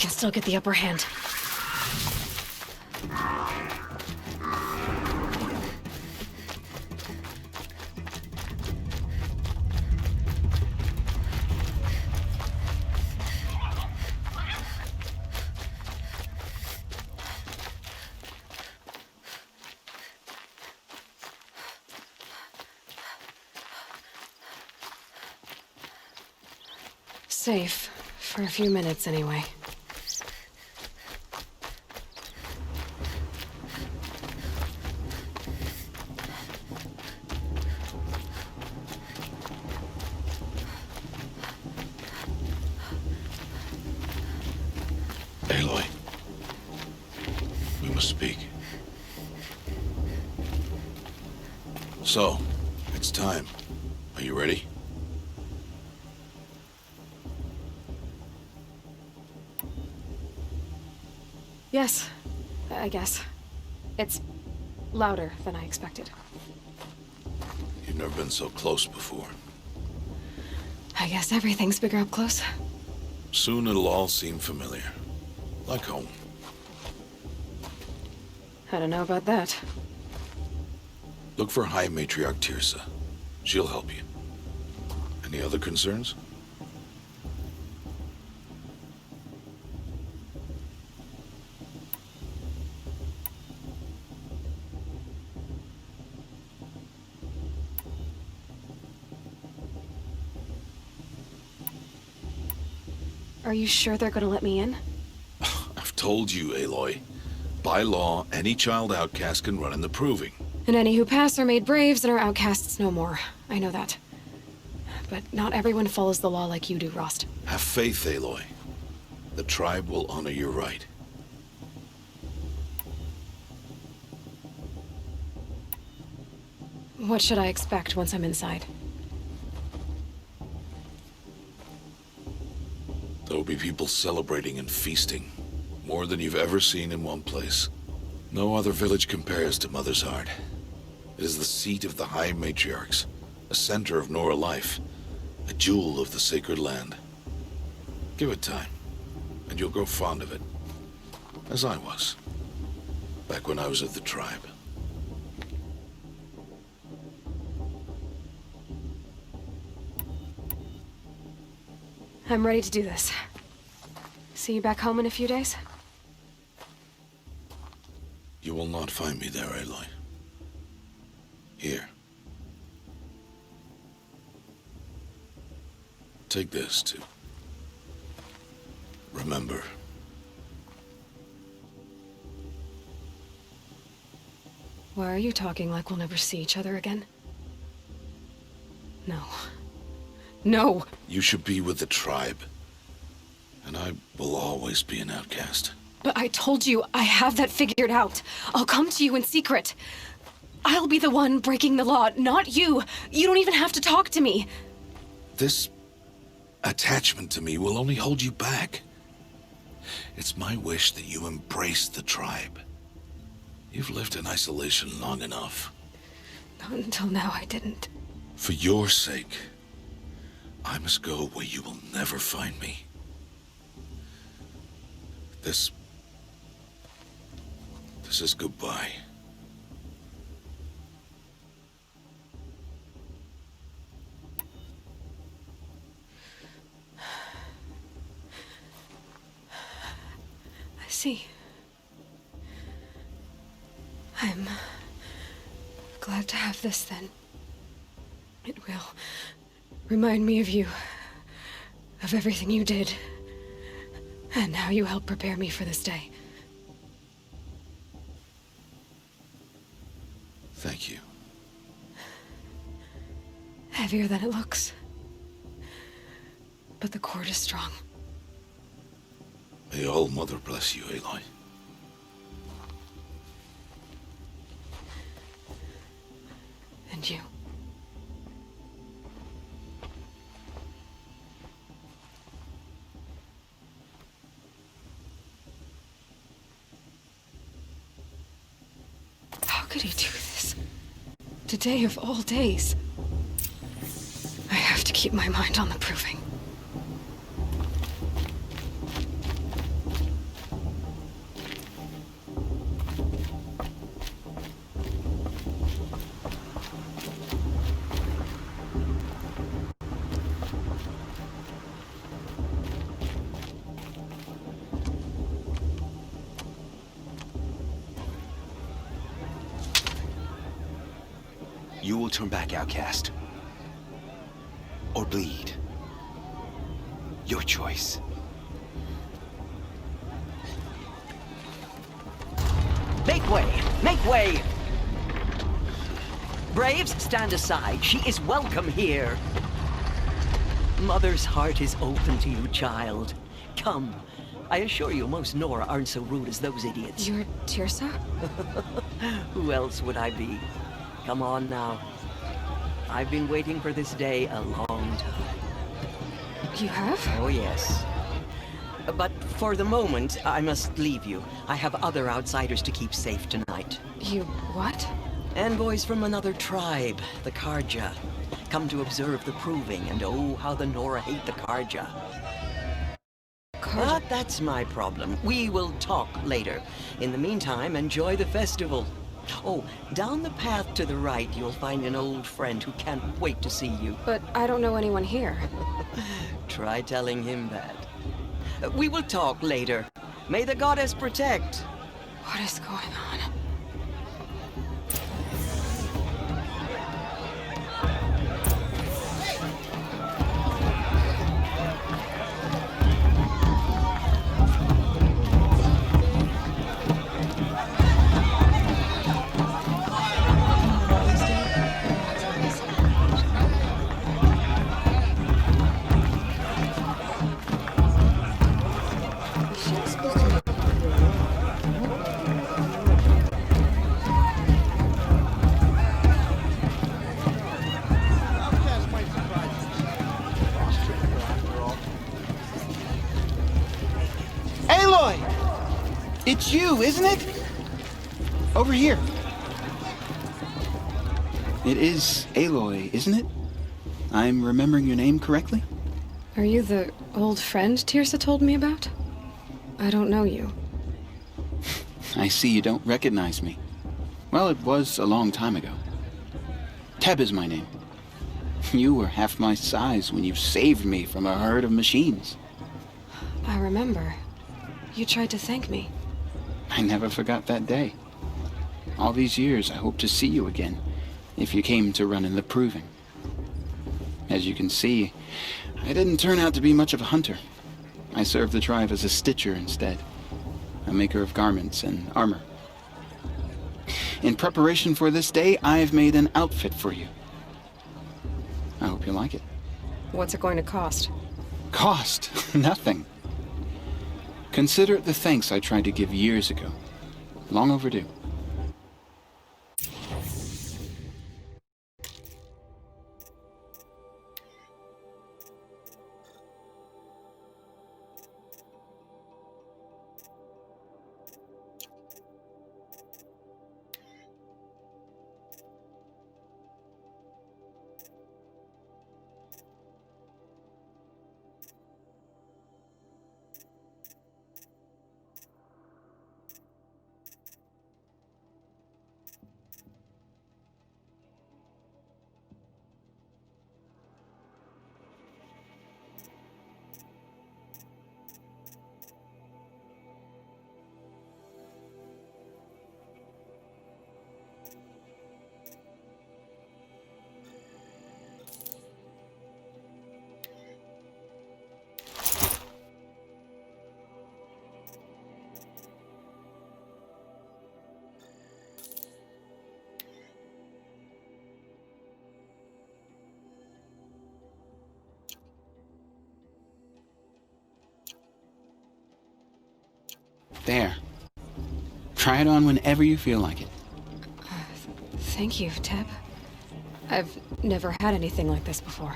can still get the upper hand. Safe. For a few minutes, anyway. Aloy, we must speak. So, it's time. Are you ready? Yes, I guess. It's louder than I expected. You've never been so close before. I guess everything's bigger up close. Soon it'll all seem familiar. Like home. I don't know about that. Look for High Matriarch Tirsa. She'll help you. Any other concerns? Are you sure they're gonna let me in? I've told you, Aloy. By law, any child outcast can run in the Proving. And any who pass are made braves and are outcasts no more. I know that. But not everyone follows the law like you do, Rost. Have faith, Aloy. The tribe will honor your right. What should I expect once I'm inside? There will be people celebrating and feasting. More than you've ever seen in one place. No other village compares to Mother's Heart. It is the seat of the High Matriarchs, a center of Nora life, a jewel of the sacred land. Give it time, and you'll grow fond of it. As I was, back when I was of the tribe. I'm ready to do this. See you back home in a few days? You will not find me there, Aloy. Here. Take this, too. Remember. Why are you talking like we'll never see each other again? No. No! You should be with the tribe. And I will always be an outcast. But I told you, I have that figured out. I'll come to you in secret. I'll be the one breaking the law, not you. You don't even have to talk to me. This attachment to me will only hold you back. It's my wish that you embrace the tribe. You've lived in isolation long enough. Not until now, I didn't. For your sake, I must go where you will never find me. This is goodbye. I see. I'm glad to have this then. It will remind me of you, of everything you did, and how you helped prepare me for this day. Thank you. Heavier than it looks. But the cord is strong. May All Mother bless you, Aloy. And you. How could he do this? Today of all days. I have to keep my mind on the proving. You will turn back, outcast. Or bleed. Your choice. Make way! Make way! Braves, stand aside. She is welcome here. Mother's heart is open to you, child. Come. I assure you, most Nora aren't so rude as those idiots. You're Tirsa? Who else would I be? Come on now. I've been waiting for this day a long time. You have? Oh, yes. But for the moment, I must leave you. I have other outsiders to keep safe tonight. You what? Envoys from another tribe, the Karja. Come to observe the proving, and oh, how the Nora hate the Karja. But that's my problem. We will talk later. In the meantime, enjoy the festival. Oh, down the path to the right, you'll find an old friend who can't wait to see you. But I don't know anyone here. Try telling him that. We will talk later. May the goddess protect. What is going on? It's you, isn't it? Over here. It is Aloy, isn't it? I'm remembering your name correctly? Are you the old friend Tirsa told me about? I don't know you. I see you don't recognize me. Well, it was a long time ago. Teb is my name. You were half my size when you saved me from a herd of machines. I remember. You tried to thank me. I never forgot that day. All these years, I hope to see you again, if you came to run in the proving. As you can see, I didn't turn out to be much of a hunter. I served the tribe as a stitcher instead, a maker of garments and armor. In preparation for this day, I've made an outfit for you. I hope you like it. What's it going to cost? Cost? Nothing. Consider it the thanks I tried to give years ago. Long overdue. There. Try it on whenever you feel like it. Thank you, Teb. I've never had anything like this before.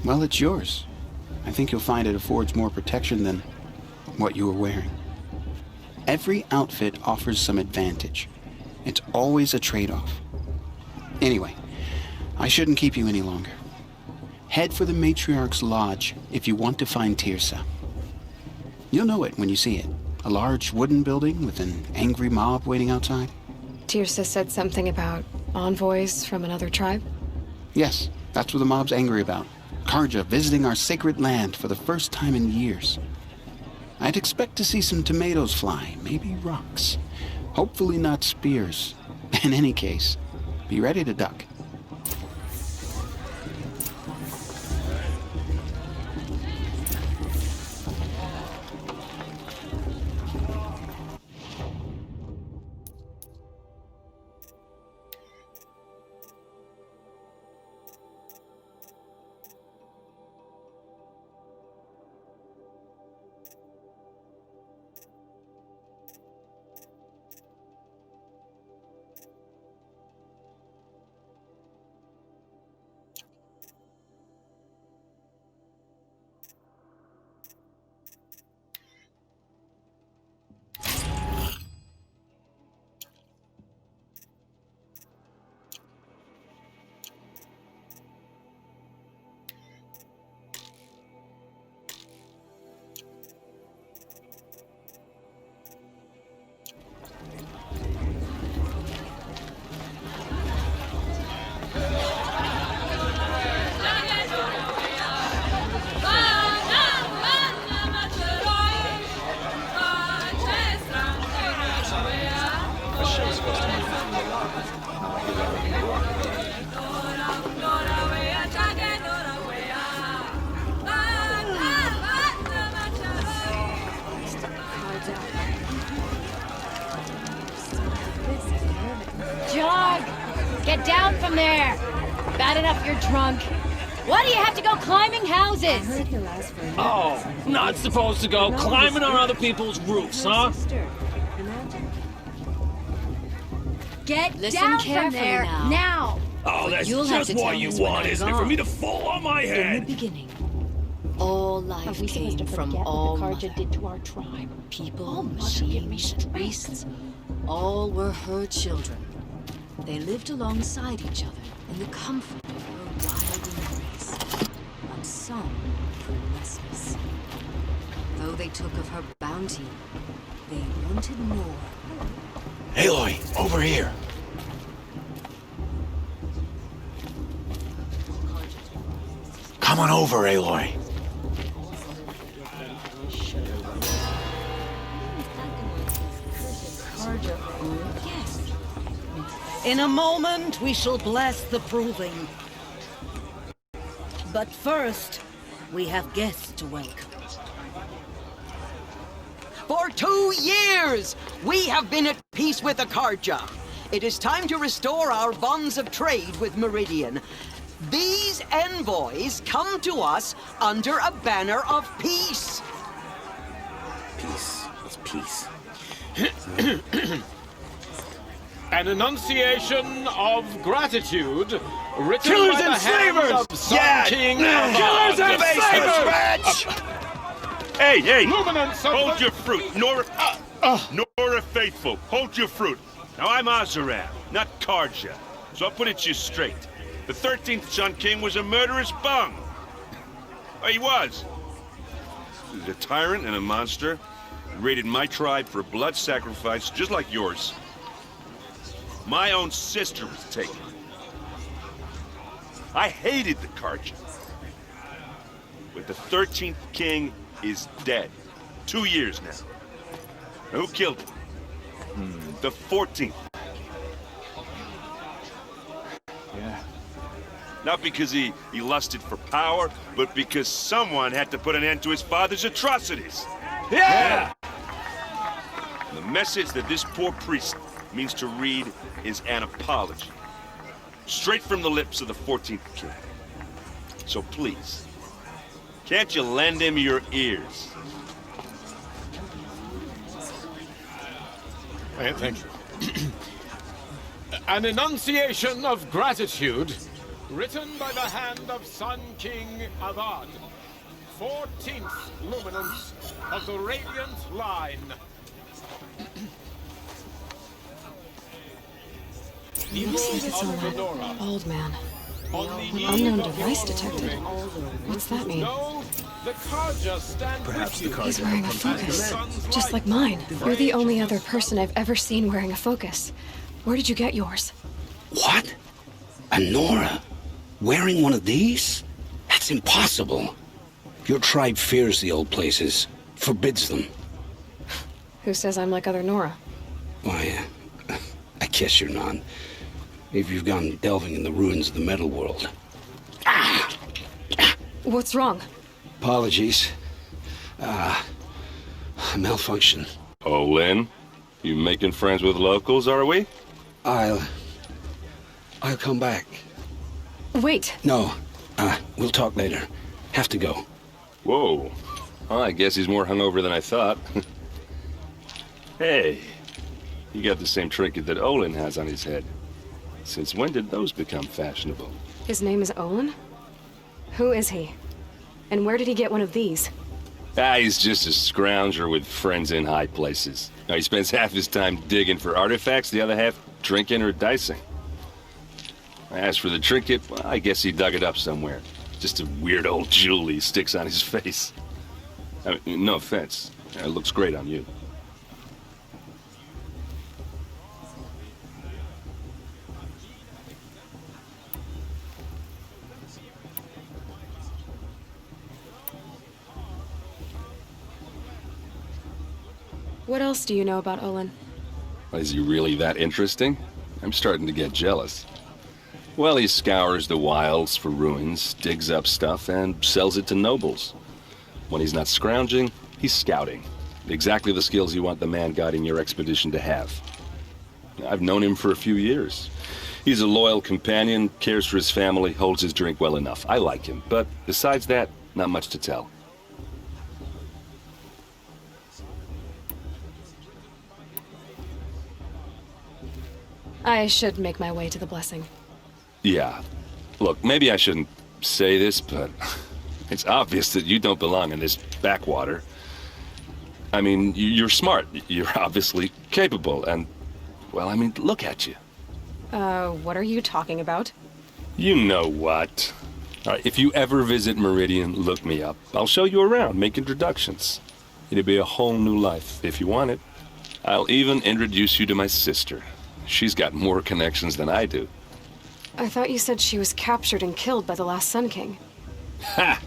Well, it's yours. I think you'll find it affords more protection than what you were wearing. Every outfit offers some advantage. It's always a trade-off. Anyway, I shouldn't keep you any longer. Head for the Matriarch's Lodge if you want to find Tirsa. You'll know it when you see it. A large wooden building with an angry mob waiting outside. Tirsa said something about envoys from another tribe? Yes, that's what the mob's angry about. Karja visiting our sacred land for the first time in years. I'd expect to see some tomatoes fly, maybe rocks. Hopefully not spears. In any case, Be ready to duck. Jog! Get down from there! Bad enough you're drunk. Why do you have to go climbing houses? Oh, not supposed to go climbing on other people's roofs, huh? Get Listen down carefully from there now! Oh, that's You'll have just to what tell you us when want, I'm isn't it? For me to gone. fall on my In the head. beginning, all life Are we supposed came to from forget all what the Karja mother. did to our tribe? People, Mother, give me machines, priests, all were her children. They lived alongside each other in the comfort of her wild embrace. But some grew restless. Though they took of her bounty, they wanted more. Aloy, over here. Come on over, Aloy. Yes. In a moment, we shall bless the proving. But first, we have guests to welcome. For 2 years, we have been at peace with the Karja. It is time to restore our bonds of trade with Meridian. These envoys come to us under a banner of peace. Peace. It's peace. An enunciation of gratitude written Killers by and the hands slavers! of Sun Yeah! King Killers and Avad. slavers! Hey! Luminance of Hold the- your fruit, Nora Faithful. Hold your fruit. Now I'm Azaram, not Karja, so I'll put it to you straight. The 13th Sun King was a murderous bung. Oh, he was. He was a tyrant and a monster. He raided my tribe for a blood sacrifice, just like yours. My own sister was taken. I hated the Karja. But the 13th King is dead. 2 years now. Now, who killed him? The 14th. Yeah. Not because he lusted for power, but because someone had to put an end to his father's atrocities. Yeah! The message that this poor priest means to read is an apology. Straight from the lips of the 14th King. So please, can't you lend him your ears? Thank you. An enunciation of gratitude written by the hand of Sun King Avad, 14th luminance of the Radiant Line. Looks like it's on that Nora. bald man. On the Unknown eve of device your detected. return. What's that mean? No, the Karja stand Perhaps with the you. He's wearing a As the focus, sun's just light. like mine. You're the only other person I've ever seen wearing a focus. Where did you get yours? What? A Nora? Wearing one of these? That's impossible. Your tribe fears the old places, forbids them. Who says I'm like other Nora? Why, I guess you're none. if you've gone delving in the ruins of the metal world. What's wrong? Apologies. Malfunction. Oh, Lynn? You making friends with locals, are we? I'll come back. Wait. No, we'll talk later. Have to go. Whoa. Well, I guess he's more hungover than I thought. Hey, you got the same trinket that Olin has on his head. Since when did those become fashionable? His name is Olin? Who is he? And where did he get one of these? He's just a scrounger with friends in high places. Now, he spends half his time digging for artifacts, the other half drinking or dicing. As for the trinket, well, I guess he dug it up somewhere. Just a weird old jewel he sticks on his face. I mean, no offense. It looks great on you. What else do you know about Olin? Is he really that interesting? I'm starting to get jealous. Well, he scours the wilds for ruins, digs up stuff, and sells it to nobles. When he's not scrounging, he's scouting. Exactly the skills you want the man guiding your expedition to have. I've known him for a few years. He's a loyal companion, cares for his family, holds his drink well enough. I like him, but besides that, not much to tell. I should make my way to the blessing. Yeah. Look, maybe I shouldn't say this, but it's obvious that you don't belong in this backwater. I mean, you're smart. You're obviously capable, and, well, I mean, look at you. What are you talking about? You know what. All right, if you ever visit Meridian, look me up. I'll show you around, make introductions. It'll be a whole new life, if you want it. I'll even introduce you to my sister. She's got more connections than I do. I thought you said she was captured and killed by the last Sun King. Ha!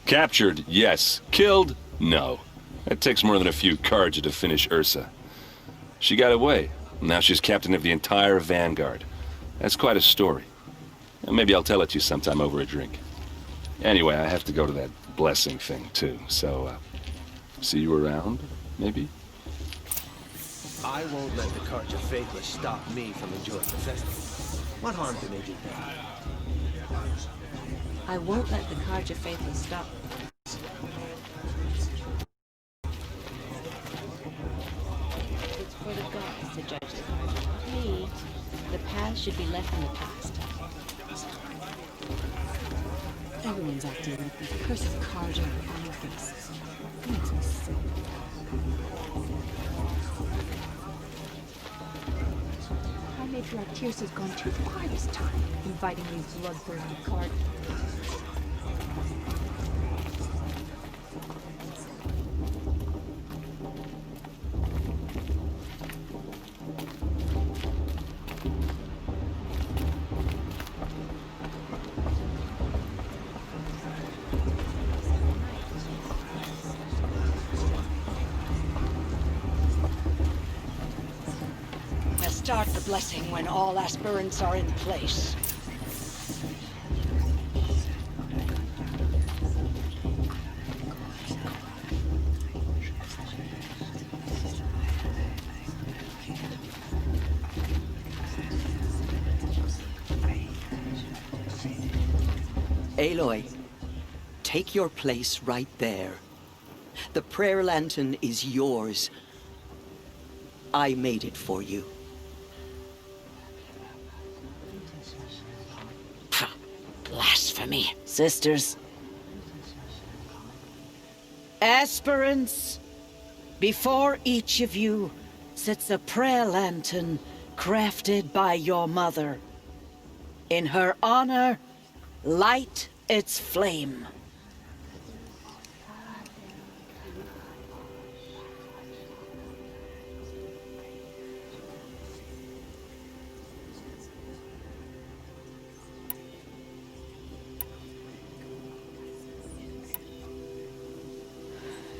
Captured, yes. Killed, no. It takes more than a few Carja to finish Ursa. She got away. Now she's captain of the entire Vanguard. That's quite a story. Maybe I'll tell it to you sometime over a drink. Anyway, I have to go to that blessing thing, too. So, see you around, maybe? I won't let the Carja Faithless stop me from enjoying the festival. What harm can they do? I won't let the Carja Faithless stop. It's for the gods to judge the Carja, not me. The past should be left in the past. Everyone's acting like the curse of Carja on their faces. It makes me sick. I feel like Tears has gone too far this time, inviting these blood-thirsty cards. Start the blessing when all aspirants are in place. Aloy, take your place right there. The prayer lantern is yours. I made it for you. Blasphemy. Sisters. Aspirants, before each of you sits a prayer lantern crafted by your mother. In her honor, light its flame.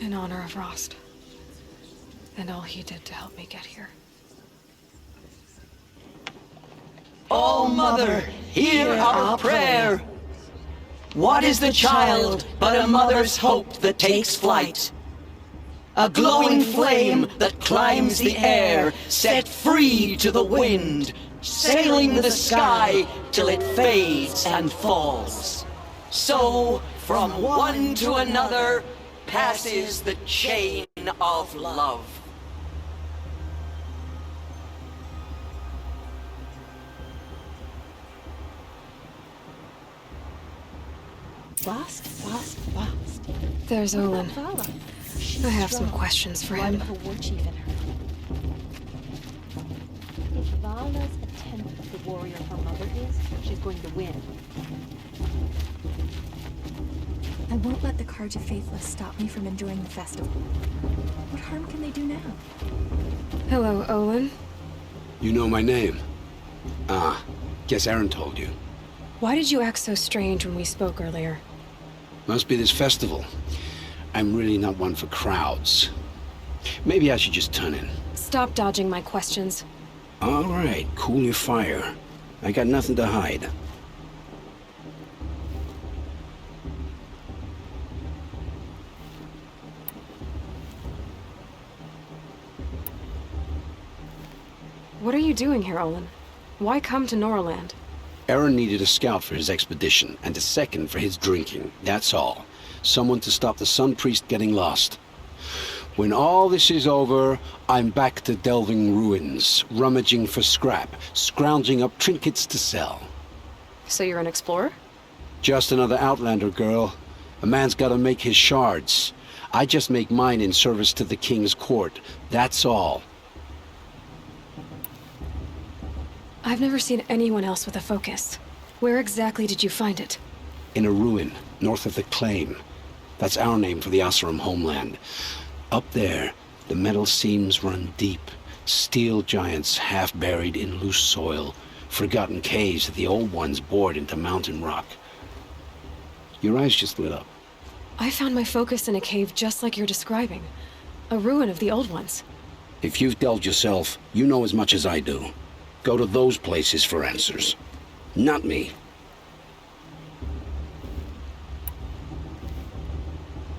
In honor of Rost. And all he did to help me get here. O Mother, hear our prayer. What is the child but a mother's hope that takes flight? A glowing flame that climbs the air, set free to the wind, sailing the sky till it fades and falls. So, from one to another, passes the chain of love. Fast, fast, fast. There's Olin. Vala. I have some questions for him. Blood of a war chief in her. If Vala's a tenth of the warrior her mother is, she's going to win. I won't let the Carja Faithless stop me from enjoying the festival. What harm can they do now? Hello, Olin. You know my name? Ah, guess Aaron told you. Why did you act so strange when we spoke earlier? Must be this festival. I'm really not one for crowds. Maybe I should just turn in. Stop dodging my questions. All right, cool your fire. I got nothing to hide. What are you doing here, Olin? Why come to Noraland? Aaron needed a scout for his expedition, and a second for his drinking. That's all. Someone to stop the Sun Priest getting lost. When all this is over, I'm back to delving ruins, rummaging for scrap, scrounging up trinkets to sell. So you're an explorer? Just another Outlander, girl. A man's gotta make his shards. I just make mine in service to the King's court. That's all. I've never seen anyone else with a focus. Where exactly did you find it? In a ruin, north of the Claim. That's our name for the Asuram homeland. Up there, the metal seams run deep. Steel giants half buried in loose soil. Forgotten caves that the old ones bored into mountain rock. Your eyes just lit up. I found my focus in a cave just like you're describing. A ruin of the old ones. If you've delved yourself, you know as much as I do. Go to those places for answers. Not me.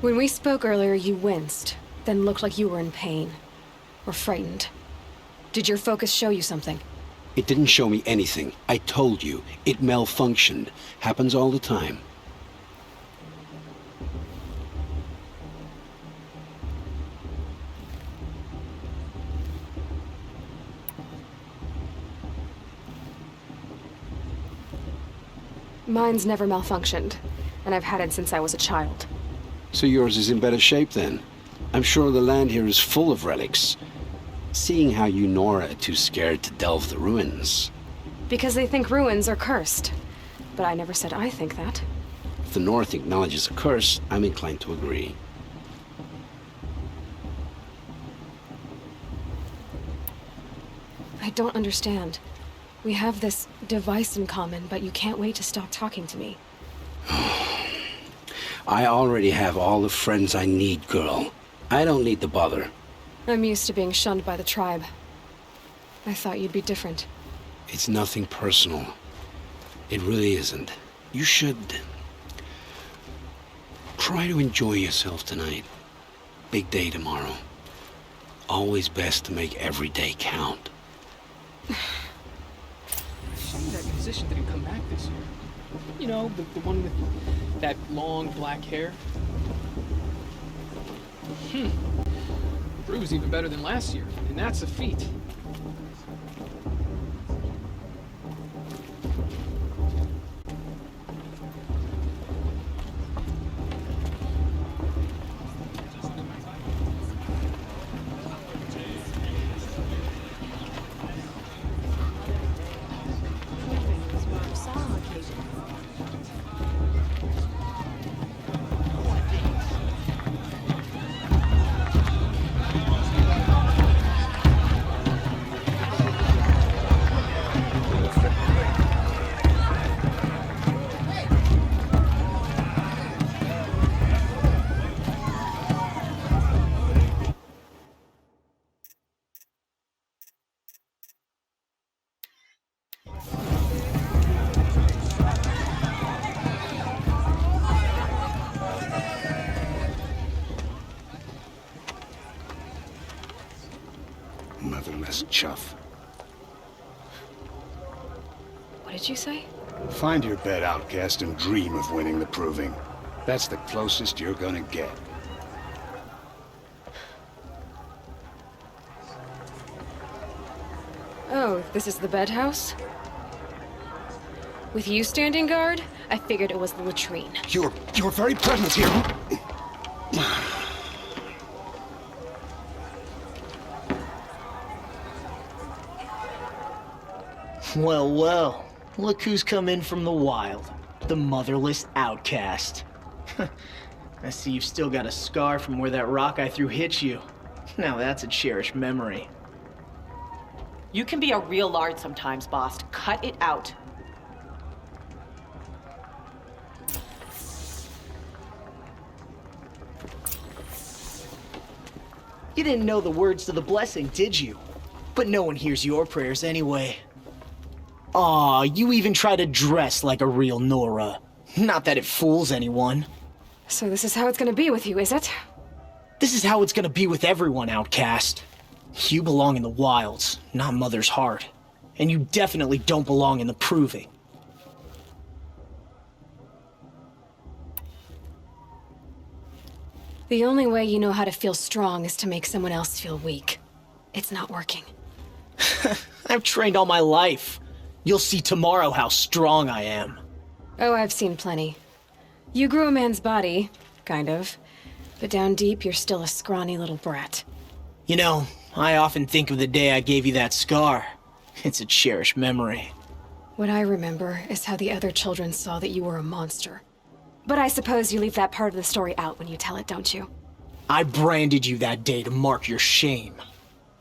When we spoke earlier, you winced, then looked like you were in pain. Or frightened. Did your focus show you something? It didn't show me anything. I told you. It malfunctioned. Happens all the time. Mine's never malfunctioned, and I've had it since I was a child. So yours is in better shape then. I'm sure the land here is full of relics. Seeing how you Nora are too scared to delve the ruins. Because they think ruins are cursed. But I never said I think that. If the North acknowledges a curse, I'm inclined to agree. I don't understand. We have this device in common, but you can't wait to stop talking to me. I already have all the friends I need, girl. I don't need the bother. I'm used to being shunned by the tribe. I thought you'd be different. It's nothing personal. It really isn't. You should try to enjoy yourself tonight. Big day tomorrow. Always best to make every day count. That musician didn't come back this year. You know, the one with that long black hair. The brew's even better than last year, and that's a feat. chuff. What did you say? Find your bed, outcast, and dream of winning the proving. That's the closest you're gonna get. Oh, this is the bed house? With you standing guard, I figured it was the latrine. Your very presence here. Well, well. Look who's come in from the wild. The motherless outcast. I see you've still got a scar from where that rock I threw hit you. Now that's a cherished memory. You can be a real lard sometimes, boss. Cut it out. You didn't know the words to the blessing, did you? But no one hears your prayers anyway. Aw, you even try to dress like a real Nora. Not that it fools anyone. So this is how it's gonna be with you, is it? This is how it's gonna be with everyone, outcast. You belong in the wilds, not Mother's heart. And you definitely don't belong in the proving. The only way you know how to feel strong is to make someone else feel weak. It's not working. I've trained all my life. You'll see tomorrow how strong I am. Oh, I've seen plenty. You grew a man's body, kind of. But down deep, you're still a scrawny little brat. You know, I often think of the day I gave you that scar. It's a cherished memory. What I remember is how the other children saw that you were a monster. But I suppose you leave that part of the story out when you tell it, don't you? I branded you that day to mark your shame.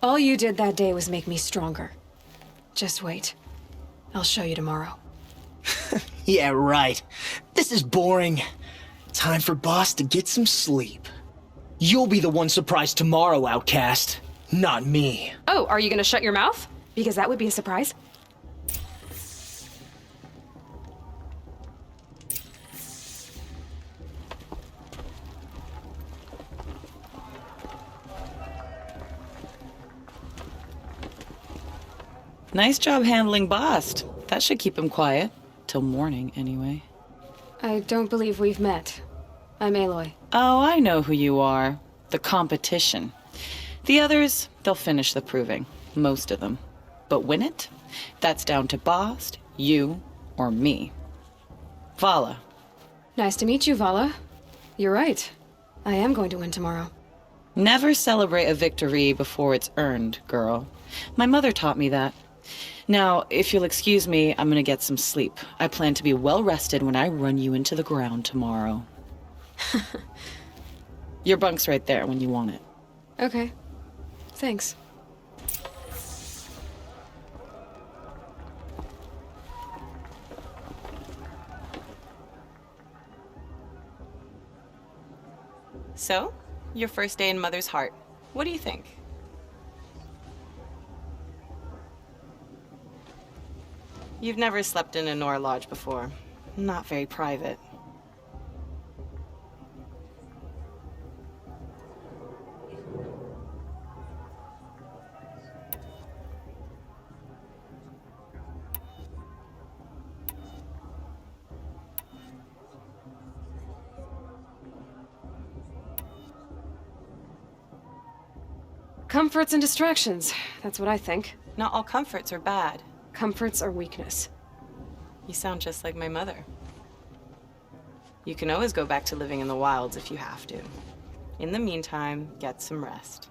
All you did that day was make me stronger. Just wait. I'll show you tomorrow. Yeah, right. This is boring. Time for Boss to get some sleep. You'll be the one surprised tomorrow, outcast. Not me. Oh, are you gonna shut your mouth? Because that would be a surprise. Nice job handling Bast. That should keep him quiet. Till morning, anyway. I don't believe we've met. I'm Aloy. Oh, I know who you are. The competition. The others, they'll finish the proving. Most of them. But win it? That's down to Bast, you, or me. Vala. Nice to meet you, Vala. You're right. I am going to win tomorrow. Never celebrate a victory before it's earned, girl. My mother taught me that. Now, if you'll excuse me, I'm gonna get some sleep. I plan to be well rested when I run you into the ground tomorrow. Your bunk's right there when you want it. Okay. Thanks. So, your first day in Mother's heart. What do you think? You've never slept in a Nora lodge before. Not very private. Comforts and distractions. That's what I think. Not all comforts are bad. Comforts are weakness. You sound just like my mother. You can always go back to living in the wilds if you have to. In the meantime, get some rest.